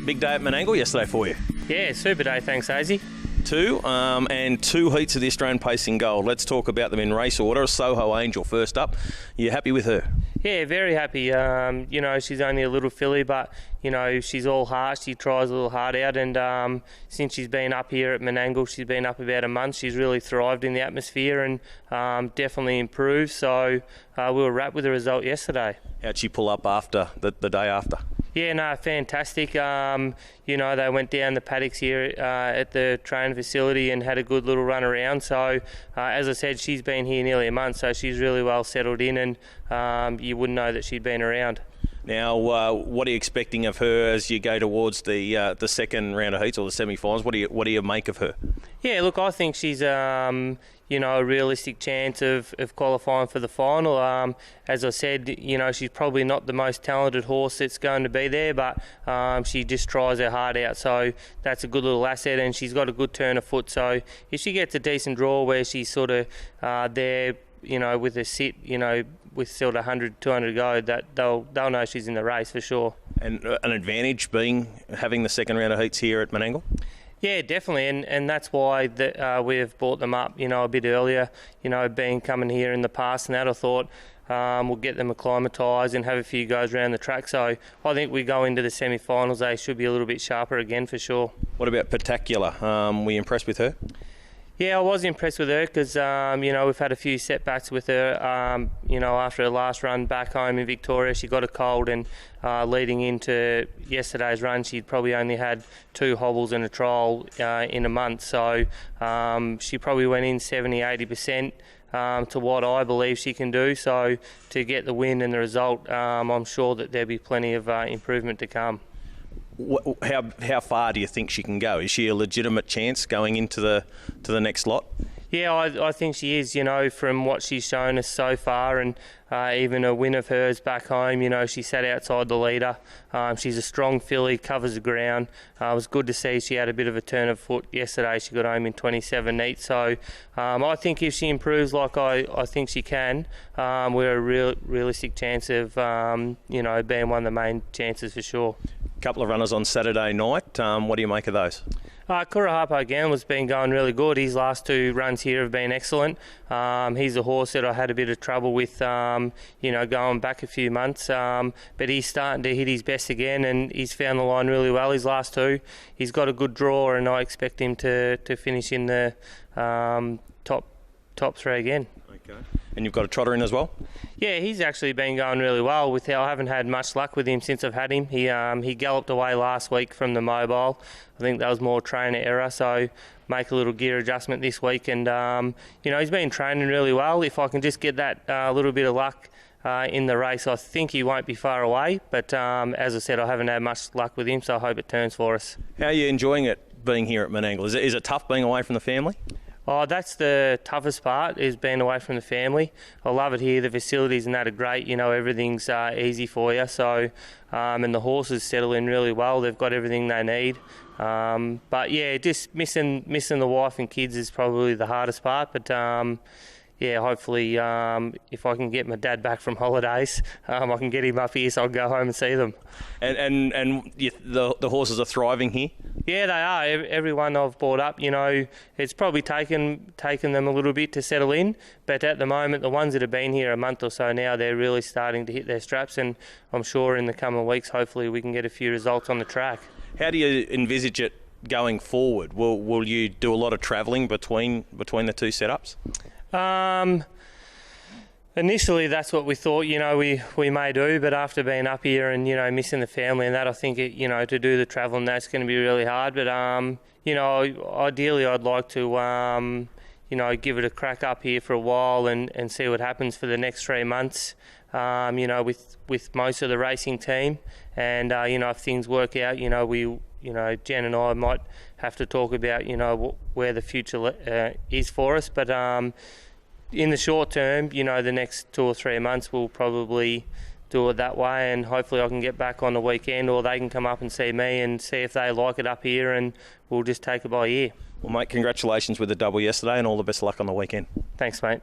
Big day at Menangle yesterday for you. Yeah, super day, thanks, Hazy. Two heats of the Australian Pacing Gold. Let's talk about them in race order. Soho Angel first up. You happy with her? Yeah, very happy. She's only a little filly, but, she's all heart. She tries a little hard out, and since she's been up here at Menangle, she's been up about a month. She's really thrived in the atmosphere and definitely improved. So we were wrapped with the result yesterday. How'd she pull up after the day after? Yeah, no, fantastic. They went down the paddocks here at the training facility and had a good little run around. So, as I said, she's been here nearly a month, so she's really well settled in, and you wouldn't know that she'd been around. Now, what are you expecting of her as you go towards the second round of heats or the semi-finals? What do you make of her? Yeah, look, I think she's a realistic chance of qualifying for the final. As I said, she's probably not the most talented horse that's going to be there, but she just tries her heart out. So that's a good little asset, and she's got a good turn of foot. So if she gets a decent draw where she's sort of there, with a sit, with sort of 100, 200 to go, that they'll know she's in the race for sure. And an advantage having the second round of heats here at Menangle? Yeah, definitely, and that's why we've brought them up, a bit earlier. Being coming here in the past, and that I thought we'll get them acclimatised and have a few goes around the track. So I think we go into the semi-finals, they should be a little bit sharper again for sure. What about Spectacular? Were you impressed with her? Yeah, I was impressed with her because, we've had a few setbacks with her. After her last run back home in Victoria, she got a cold, and leading into yesterday's run, she'd probably only had 2 hobbles and a trial in a month. So she probably went in 70-80% to what I believe she can do. So to get the win and the result, I'm sure that there'll be plenty of improvement to come. How far do you think she can go? Is she a legitimate chance going into the next lot? Yeah, I think she is, from what she's shown us so far, and even a win of hers back home, she sat outside the leader. She's a strong filly, covers the ground. It was good to see she had a bit of a turn of foot yesterday. She got home in 27 neat. So I think if she improves like I think she can, we're a realistic chance of, being one of the main chances for sure. Couple of runners on Saturday night. What do you make of those? Kurahapo again has been going really good. His last 2 runs here have been excellent. He's a horse that I had a bit of trouble with, going back a few months. But he's starting to hit his best again, and he's found the line really well. His last 2, he's got a good draw, and I expect him to finish in the top 3 again. Okay. And you've got a trotter in as well? Yeah, he's actually been going really well. I haven't had much luck with him since I've had him. He galloped away last week from the mobile. I think that was more trainer error, so make a little gear adjustment this week. And, he's been training really well. If I can just get that little bit of luck in the race, I think he won't be far away. But as I said, I haven't had much luck with him, so I hope it turns for us. How are you enjoying it being here at Menangle? Is it tough being away from the family? Oh, that's the toughest part, is being away from the family. I love it here. The facilities and that are great. Everything's easy for you. So, and the horses settle in really well. They've got everything they need. But yeah, just missing the wife and kids is probably the hardest part. But hopefully, if I can get my dad back from holidays, I can get him up here so I'll go home and see them. And the horses are thriving here? Yeah, they are. Everyone I've brought up, it's probably taken them a little bit to settle in, but at the moment, the ones that have been here a month or so now, they're really starting to hit their straps, and I'm sure in the coming weeks, hopefully, we can get a few results on the track. How do you envisage it going forward? Will you do a lot of travelling between the 2 setups? Initially, that's what we thought, we may do, but after being up here and, missing the family and that, I think, to do the travelling, that's going to be really hard. But, ideally, I'd like to, give it a crack up here for a while and see what happens for the next 3 months, with most of the racing team. And, if things work out, Jen and I might have to talk about, where the future is for us. But in the short term, the next 2 or 3 months, we'll probably do it that way, and hopefully I can get back on the weekend, or they can come up and see me and see if they like it up here, and we'll just take it by ear. Well, mate, congratulations with the double yesterday, and all the best of luck on the weekend. Thanks, mate.